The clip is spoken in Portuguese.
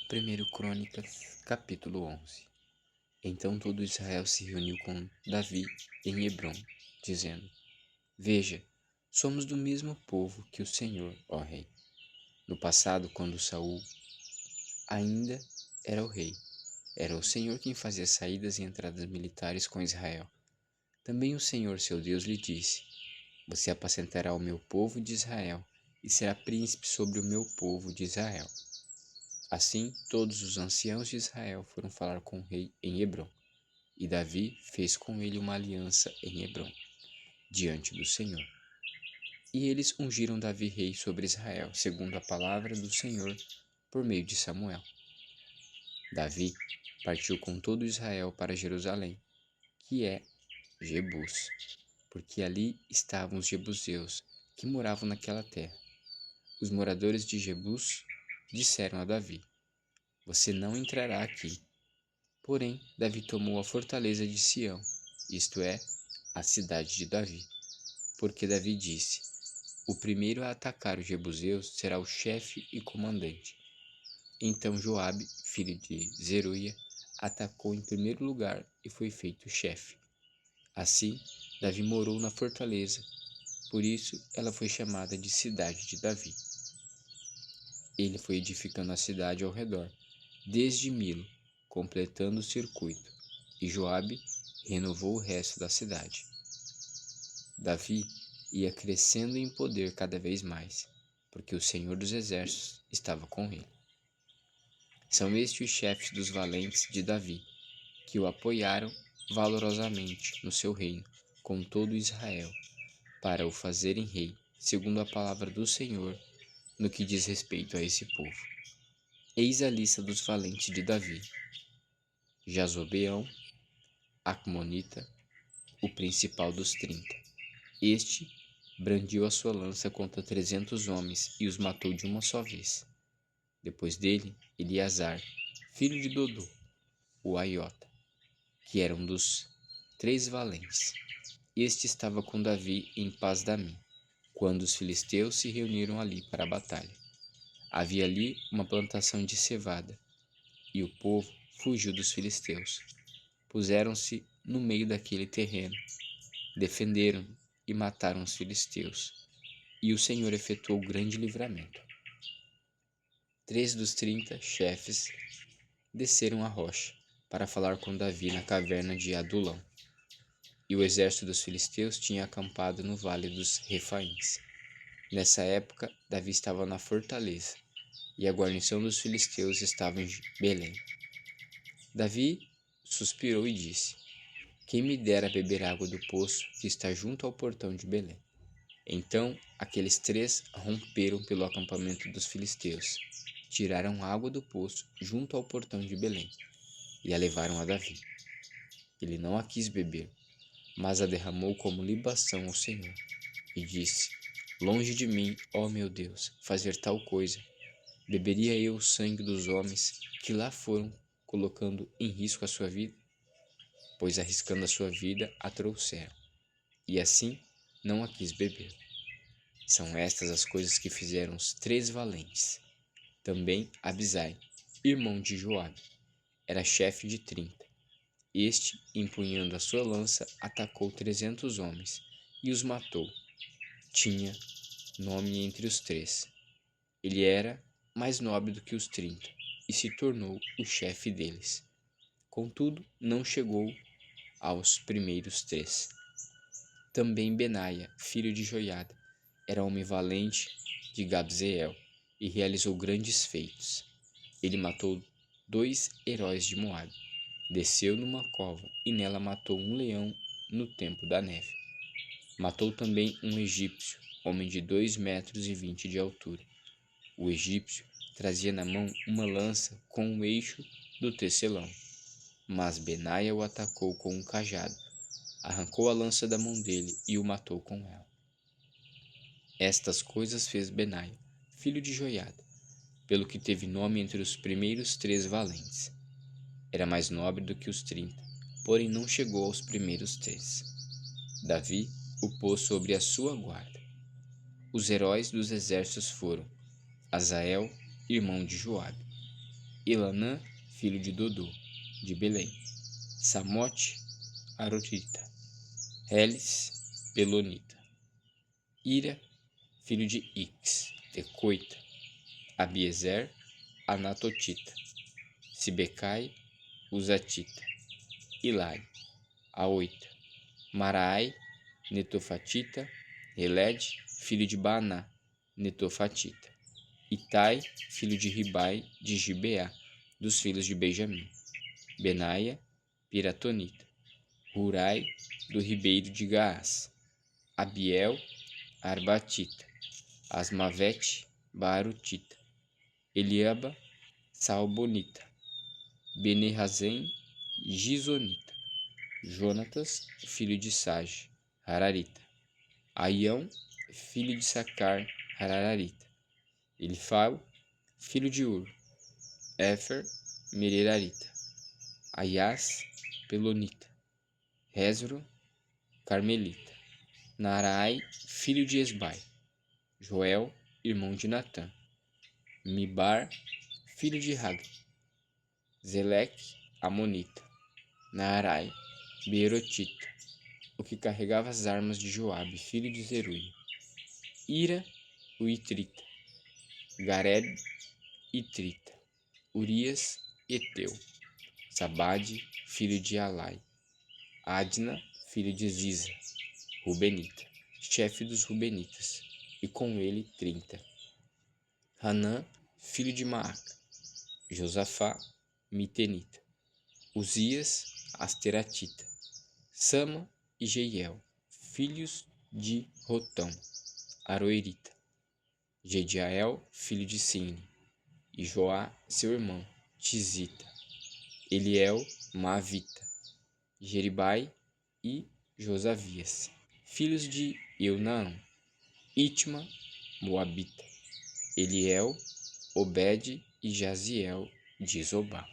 1 Crônicas, capítulo 11. Então todo Israel se reuniu com Davi em Hebrom, dizendo: Veja, somos do mesmo povo que o Senhor, ó rei. No passado, quando Saul ainda era o rei, era o Senhor quem fazia saídas e entradas militares com Israel. Também o Senhor, seu Deus, lhe disse: Você apacentará o meu povo de Israel e será príncipe sobre o meu povo de Israel. Assim, todos os anciãos de Israel foram falar com o rei em Hebrom, e Davi fez com ele uma aliança em Hebrom, diante do Senhor. E eles ungiram Davi rei sobre Israel, segundo a palavra do Senhor, por meio de Samuel. Davi partiu com todo Israel para Jerusalém, que é Jebus, porque ali estavam os jebuseus, que moravam naquela terra. Os moradores de Jebus disseram a Davi: Você não entrará aqui. Porém, Davi tomou a fortaleza de Sião, isto é, a cidade de Davi, porque Davi disse: O primeiro a atacar os jebuseus será o chefe e comandante. Então Joabe, filho de Zeruia, atacou em primeiro lugar e foi feito chefe. Assim, Davi morou na fortaleza, por isso ela foi chamada de cidade de Davi. Ele foi edificando a cidade ao redor, desde Milo, completando o circuito, e Joabe renovou o resto da cidade. Davi ia crescendo em poder cada vez mais, porque o Senhor dos Exércitos estava com ele. São estes os chefes dos valentes de Davi, que o apoiaram valorosamente no seu reino, com todo Israel, para o fazerem rei, segundo a palavra do Senhor, no que diz respeito a esse povo. Eis a lista dos valentes de Davi: Jazobeão, Acmonita, o principal dos 30. Este brandiu a sua lança contra 300 homens e os matou de uma só vez. Depois dele, Eleazar, filho de Dodô, o aiota, que era um dos 3 valentes. Este estava com Davi em Pas-damim, quando os filisteus se reuniram ali para a batalha. Havia ali uma plantação de cevada, e o povo fugiu dos filisteus. Puseram-se no meio daquele terreno, defenderam e mataram os filisteus, e o Senhor efetuou grande livramento. 3 dos 30 chefes desceram a rocha para falar com Davi na caverna de Adulão, e o exército dos filisteus tinha acampado no vale dos Refaíns. Nessa época, Davi estava na fortaleza, e a guarnição dos filisteus estava em Belém. Davi suspirou e disse: Quem me dera beber água do poço que está junto ao portão de Belém. Então aqueles 3 romperam pelo acampamento dos filisteus, tiraram água do poço junto ao portão de Belém e a levaram a Davi. Ele não a quis beber, mas a derramou como libação ao Senhor, e disse: Longe de mim, ó meu Deus, fazer tal coisa. Beberia eu o sangue dos homens que lá foram, colocando em risco a sua vida? Pois arriscando a sua vida a trouxeram, e assim não a quis beber. São estas as coisas que fizeram os 3 valentes. Também Abisai, irmão de Joabe, era chefe de 30. Este, empunhando a sua lança, atacou 300 homens e os matou. Tinha nome entre os 3. Ele era mais nobre do que os 30 e se tornou o chefe deles. Contudo, não chegou aos primeiros 3. Também Benaia, filho de Joiada, era homem valente de Gabzeel e realizou grandes feitos. Ele matou 2 heróis de Moabe, desceu numa cova e nela matou um leão no tempo da neve. Matou também um egípcio, homem de 2,20 m de altura. O egípcio trazia na mão uma lança com o eixo do tecelão, mas Benaia o atacou com um cajado, arrancou a lança da mão dele e o matou com ela. Estas coisas fez Benaia, filho de Joiada, pelo que teve nome entre os primeiros 3 valentes. Era mais nobre do que os 30, porém não chegou aos primeiros 3. Davi o pôs sobre a sua guarda. Os heróis dos exércitos foram Azael, irmão de Joabe, Elanã, filho de Dodô, de Belém. Samote, Arotita. Heles, Pelonita. Ira, filho de Ix, Tecoita. Abiezer, Anatotita. Sibecai, Uzatita. Ilai, Aoita. Maraai, Netofatita. Heled, filho de Baaná, Netofatita. Itai, filho de Ribai, de Gibeá, dos filhos de Benjamim. Benaia, Piratonita. Hurai, do ribeiro de Gaás. Abiel, Arbatita. Asmavete, Baarutita. Eliaba, Salbonita. Bene-Razem, Gizonita. Jonatas, filho de Sage, Hararita. Aião, filho de Sacar, Hararita. Elifal, filho de Ur. Éfer, Mererarita. Aias, Pelonita. Hezro, Carmelita. Naarai, filho de Esbai. Joel, irmão de Natã. Mibar, filho de Hagri. Zeleque, Amonita. Naarai, Beerotita, o que carregava as armas de Joabe, filho de Zeruia. Ira, o Itrita. Gareb, Itrita. Urias, Eteu. Sabade, filho de Alai. Adna, filho de Ziza, Rubenita, chefe dos Rubenitas, e com ele 30. Hanã, filho de Maaca. Josafá, Mitenita. Uzias, Asteratita. Sama e Jeiel, filhos de Rotão, Aroerita. Jediael, filho de Sine, e Joá, seu irmão, Tizita. Eliel, Maavita. Jeribai e Josavias, filhos de Eunaão. Itma, Moabita. Eliel, Obed e Jaziel de Zobá.